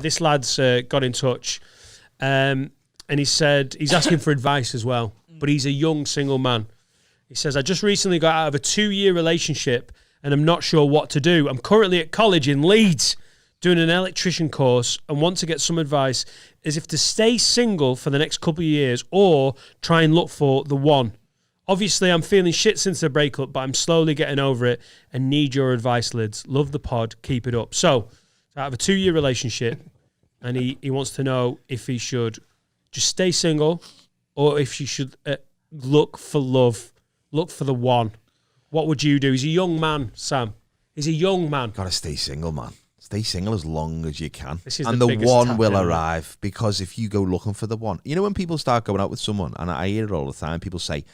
This lad's got in touch and he said he's asking for advice as well, but he's a young single man. He says, I just recently got out of a 2-year relationship and I'm not sure what to do. I'm currently at college in Leeds doing an electrician course and want to get some advice as if to stay single for the next couple of years or try and look for the one. Obviously, I'm feeling shit since the breakup, but I'm slowly getting over it and need your advice, Lids. Love the pod. Keep it up. So, out of a 2-year relationship, and he wants to know if he should just stay single or if she should look for love, look for the one. What would you do? He's a young man, Sam. He's a young man. Got to stay single, man. Stay single as long as you can. And the one will arrive, because if you go looking for the one, you know, when people start going out with someone, and I hear it all the time, people say,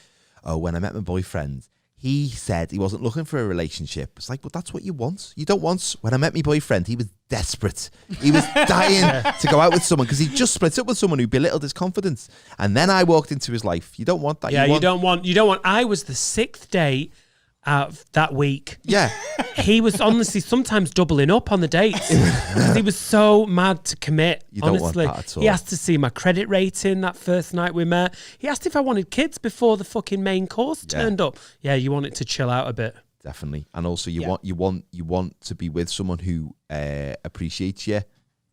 oh, when I met my boyfriend, he said he wasn't looking for a relationship. It's like, but that's what you want. You don't want, when I met my boyfriend, he was desperate. He was dying to go out with someone because he just split up with someone who belittled his confidence. And then I walked into his life. You don't want that. Yeah, you don't want, I was the 6th date that week. Yeah. He was honestly sometimes doubling up on the dates because he was so mad to commit. You don't honestly, want that at all. He asked to see my credit rating that first night we met. He asked if I wanted kids before the fucking main course turned up. Yeah, you want it to chill out a bit. Definitely. And also you want to be with someone who appreciates you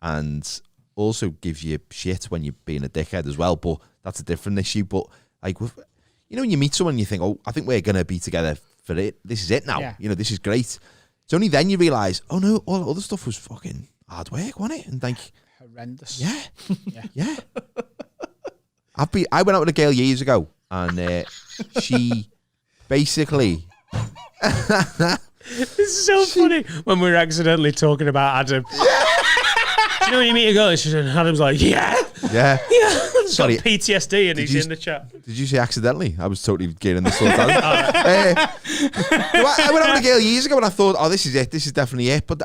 and also gives you shit when you're being a dickhead as well. But that's a different issue. But like, you know, when you meet someone, you think, oh, I think we're gonna be together for it. This is it now. Yeah. You know, this is great. It's only then you realise, oh no, all the other stuff was fucking hard work, wasn't it? And like, horrendous. Yeah. I went out with a girl years ago, and she basically. This is so funny when we were accidentally talking about Adam. Do you know when you meet a girl and Adam's like, yeah. Sorry, got PTSD and he's in the chat. Did you say accidentally? I was totally getting this sort of I went out with a girl years ago and I thought, oh, this is it. This is definitely it. But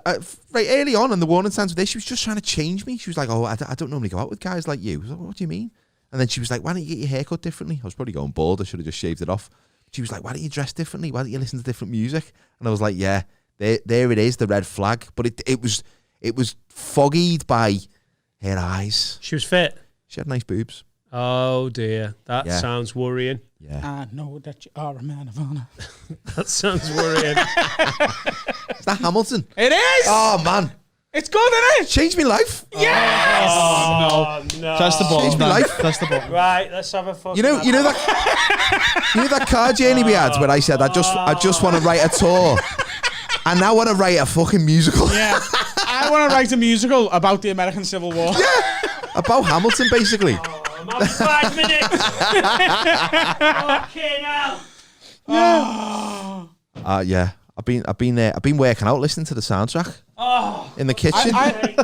right early on in the warning signs of this, she was just trying to change me. She was like, oh, I don't normally go out with guys like you. I was like, what do you mean? And then she was like, why don't you get your hair cut differently? I was probably going bald. I should have just shaved it off. She was like, why don't you dress differently? Why don't you listen to different music? And I was like, yeah, there it is, the red flag. But it was foggied by her eyes. She was fit. She had nice boobs. Oh dear, that sounds worrying. Yeah, I know that you are a man of honor. That sounds worrying. Is that Hamilton? It is. Oh man, it's good, isn't it? Changed my life. Yes. Oh no. That's the button. Changed my life. That's the button. Right, let's have a fuck. You know that car journey we had where I said I just want to write a tour, and now I want to write a fucking musical. Yeah, I want to write a musical about the American Civil War. Yeah, about Hamilton basically. I'm on 5 minutes. Fucking hell. Yeah. I've been working out listening to the soundtrack in the kitchen.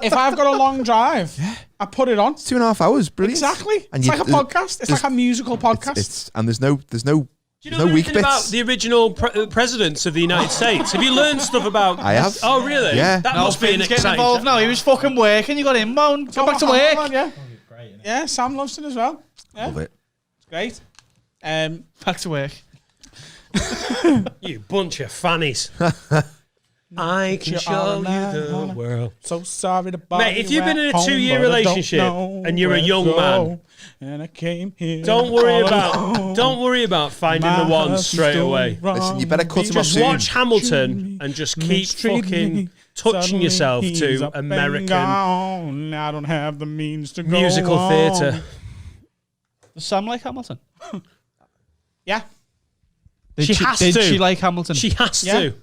If I've got a long drive, I put it on. It's 2.5 hours, brilliant. Exactly. And it's like a podcast. It's like a musical podcast. And there's no Do you know weak bits about the original presidents of the United States? Have you learned stuff about? I have. Oh really? Yeah. That must be an getting exciting. involved now. He was fucking working. You got him, man. Go back to work. On, yeah. Yeah, Sam loves it as well. Yeah. Love it. It's great. Back to work. You bunch of fannies. I can show you the world. So sorry to bother Mate, if you've been in a 2-year relationship and you're a young man, and I came here, don't worry about finding the one straight away. Listen, you better cut him off Just soon. watch Hamilton and just keep fucking touching yourself to American I don't have the means to go musical theatre. Does Sam like Hamilton? Yeah. She has to. Did she like Hamilton? She has to.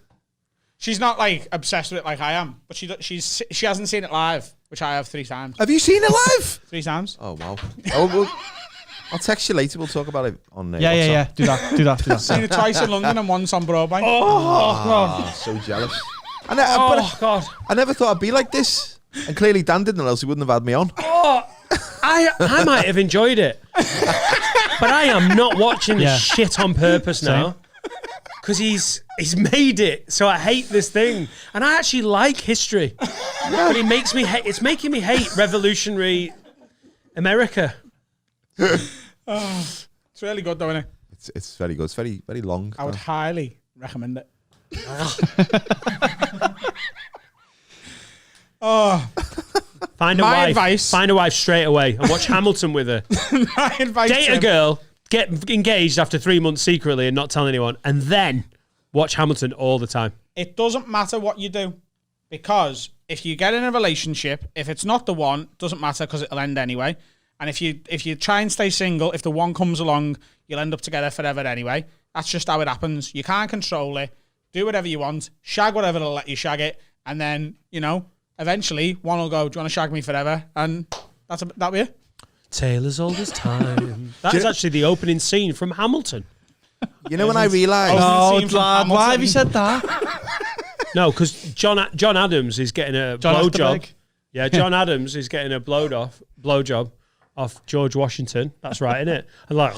She's not like obsessed with it like I am, but she hasn't seen it live, which I have 3 times. Have you seen it live? 3 times. Oh wow. I'll text you later. We'll talk about it on Yeah. Do that. Seen it twice in London and once on Broadway. Oh God. So jealous. God. I never thought I'd be like this. And clearly Dan didn't, or else he wouldn't have had me on. I might have enjoyed it, but I am not watching this shit on purpose now. Because he's made it, so I hate this thing, and I actually like history, but it makes me hate. It's making me hate revolutionary America. It's really good, though, isn't it? It's very good. It's very very long. I would highly recommend it. Find a My wife. advice- Find a wife straight away and watch Hamilton with her. My advice Date to a him- girl, get engaged after 3 months secretly and not tell anyone, and then watch Hamilton all the time. It doesn't matter what you do, because if you get in a relationship, if it's not the one, doesn't matter because it'll end anyway. And if you try and stay single, if the one comes along, you'll end up together forever anyway. That's just how it happens. You can't control it. Do whatever you want. Shag whatever will let you shag it. And then, eventually one will go, do you want to shag me forever? And that'll be it. Tale as old as time. That is actually the opening scene from Hamilton. You know when I realised... Oh, Scene from lad, why have you Hamilton. said that? No, because John Adams is getting a blowjob. Osterberg. Yeah, John Adams is getting a blowjob off George Washington. That's right, isn't it? And like...